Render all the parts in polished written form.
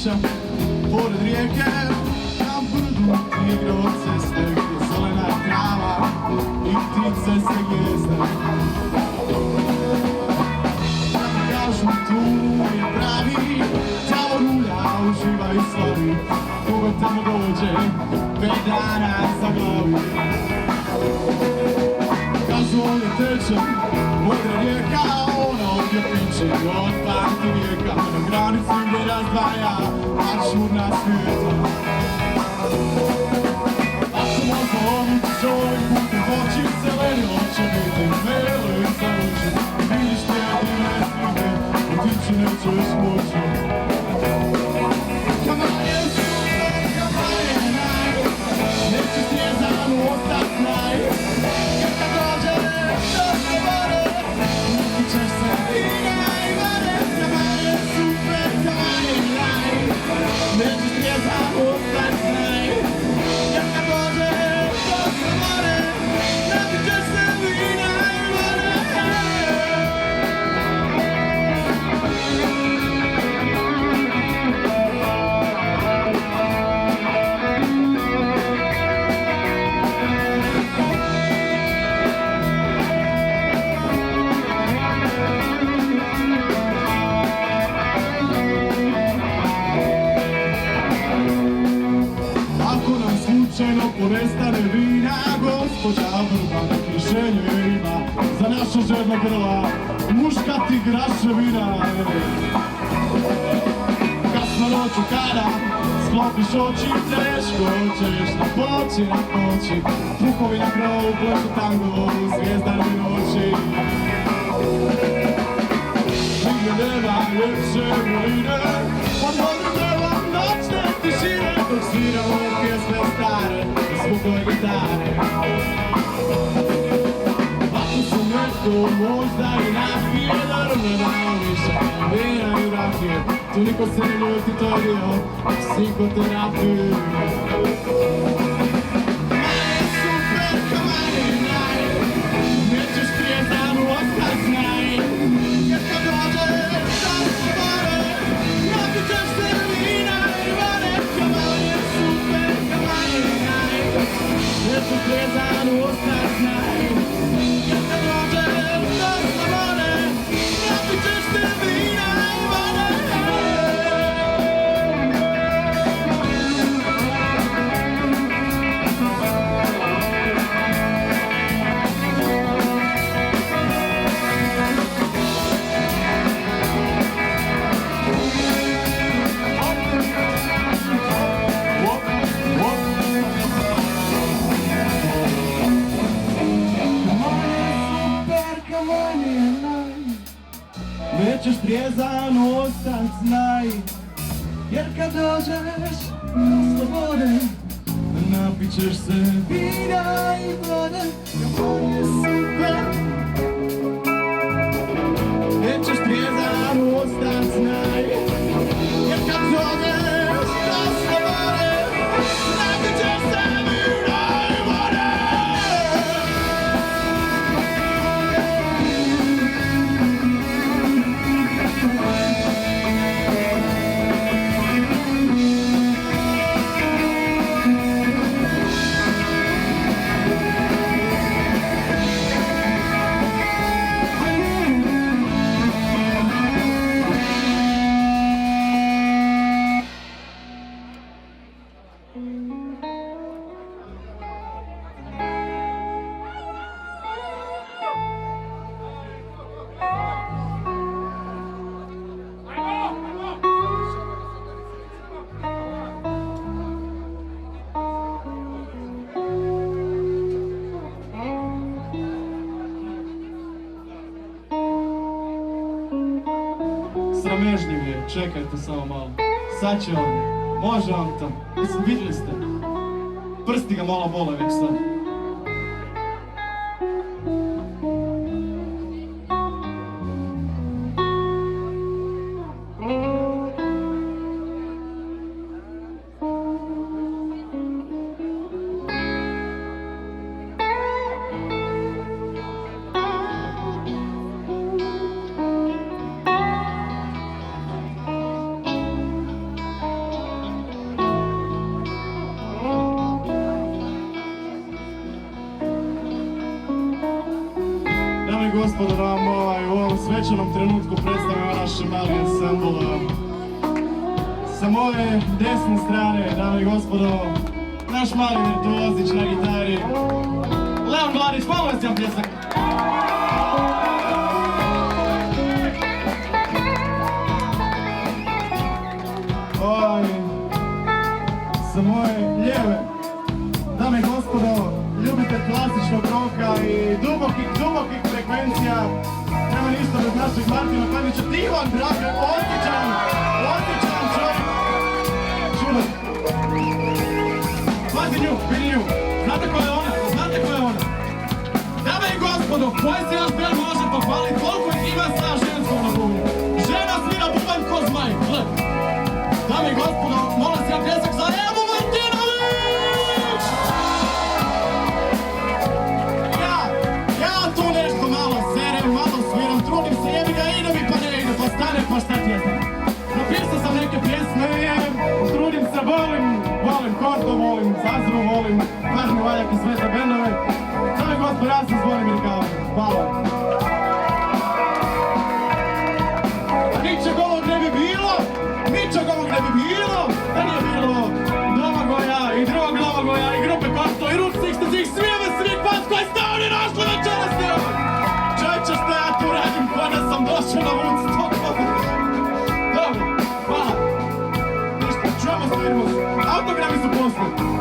priča pored rijeke, na brdu igra od ceste gdje zelena trava i ptice se gnijezde. Kažu tu je pravi, tamo rulja, uživa i slavi, koga tamo dođe, 5 dana za glavi. Kažu on je tečan, modra rijeka, ona ovdje piče od pamti vijeka, na granici gdje razdvaja apsurdna svijeta. Ako možda odlučiš ovim putem poći, zelenilo će biti mele za oči, vidiš tjedine slike, otići nećeš moći. Kamanje super, kamanje naj, neće stjezanu ostat kraj, jer kad dođeš do slobode, napit ćeš se vina i vode. Kamanje super, kamanje naj, neće stjezanu ostat kraj, jer kad dođeš do slobode, napit ćeš se vina i vode. Slučajno ponestane vina, gospođa vrba rješenje ima za naša žedna grla, muška ti graševina. Kasno noću kada sklopiš oči, teško ćeš napoći, pukovi na krovu plešu tango u zvijezdanoj noći. Nigdje nema ljepše voline, pod modrim nebom noćne tišine, dok sviramo pjesme stare, zvukove gitare. Ako su nešto možda i napije, naravno da više vina i rakije, tu niko se ne ljuti, to je dio psihoterapije. Kamanje super, kamanje naj, nećeš trijezanu ostat znaj, jer kad dođeš do slobode, napit ćeš se vina i vode. Kamanje super, kamanje naj, nećeš trijezanu ostat znaj, jer kad dođeš do slobode, napit ćeš se vina i vode. Nećeš trijezan ostat znaj, jer kad dođeš do slobode, napit ćeš se vina i vode. Kamanje super, nećeš trijezan ostat znaj, jer kad dođeš do slobode, napit ćeš se vina i vode. Sramežljiv je, čekajte samo malo. Sad će on, može on to. Mislim, vidjeli ste. Prsti ga malo bole već sad. Dame i gospodo, da vam u ovom svečanom trenutku predstavimo naše mali ensemble. Sa moje desne strane, dame i gospodo, naš mali virtuozić na gitari, Leon Vladić, malo vas jedan pljesak. Sa moje lijeve, dame i gospodo, ljubite klasičnog roka i dubokih frekvencija, nema ništa bez našeg Martina Panića, divan, drage, odličan čovjek. Čuvaj. Pazi nju, vidi nju. Znate ko je ona? Dame i gospodo, koji se još bel može pohvaliti koliko ih ima sa ženskom na bubnju. Žena svira bubanj ko zmaj, gled. Dame i gospodo, molim se jedan pljesak za Evu Martinović! Ja tu nešto malo serem, malo sviram, trudim se, jebi ga, ide mi pa ne ide, pa stane, pa šta ti je znam. Napisao sam neke pjesme, trudim se, volim Kordo, volim Zazru, volim Važni Valjak i sve te bendove. Dame i gospodo, ja sam Zvonimir Kao, hvala. Ničeg ovog ne bi bilo, da nije bilo Domagoja i drugog Domagoja i grupe Kordo i Route 66, svih vas koji ste oni našli večeras ti ovdje. Čovječe, što ja tu radim, ko da sam došao na Woodstock. Dobro, hvala. Ništa, čujemo se, vidimo se. Autogrami su posle.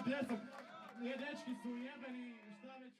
pjesam. Nije, dečki su jebeni, šta već